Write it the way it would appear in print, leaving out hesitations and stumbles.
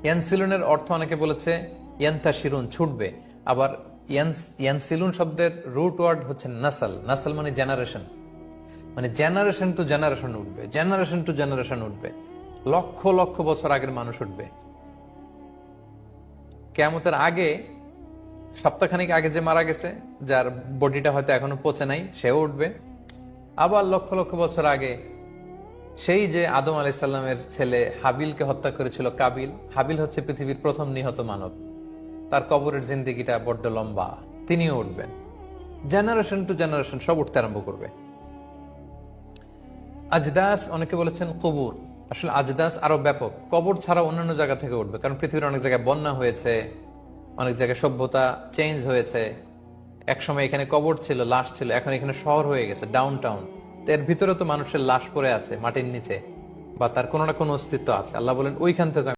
ইয়ানসিলুনের অর্থ অনেকে বলেছে ইয়ান্তাশিরুন, ছুটবে। আবার ইয়ানসিলুন শব্দের রুট ওয়ার্ড হচ্ছে নাসাল। নাসাল মানে জেনারেশন, মানে জেনারেশন টু জেনারেশন উঠবে, জেনারেশন টু জেনারেশন উঠবে, লক্ষ লক্ষ বছর আগের মানুষ উঠবে। কিয়ামতের আগে, সপ্তাহখানিক আগে যে মারা গেছে, যার বডিটা হয়তো এখনো পচে নাই, সেও উঠবে। আবার লক্ষ লক্ষ বছর আগে সেই যে আদম আলাইসাল্লামের ছেলে হাবিলকে হত্যা করেছিল কাবিল, হাবিল হচ্ছে পৃথিবীর প্রথম নিহত মানব, তার কবরের জিন্দেগিটা বড্ড লম্বা, তিনিও উঠবেন। জেনারেশন টু জেনারেশন সব উঠতে আরম্ভ করবে। আজদাস অনেকে বলেছেন কবর, আসলে আজদাস আরো ব্যাপক, কবর ছাড়া অন্যান্য জায়গা থেকে উঠবে। কারণ পৃথিবীর অনেক জায়গায় বন্যা হয়েছে, অনেক জায়গায় সভ্যতা চেঞ্জ হয়েছে। একসময় এখানে কবর ছিল, লাশ ছিল, এখন এখানে শহর হয়ে গেছে, ডাউন টাউন। তো এর ভিতরে তো মানুষের লাশ পড়ে আছে মাটির নিচে, বা তার কোনো না কোনো অস্তিত্ব আছে। আল্লাহ বলেন ওইখান থেকে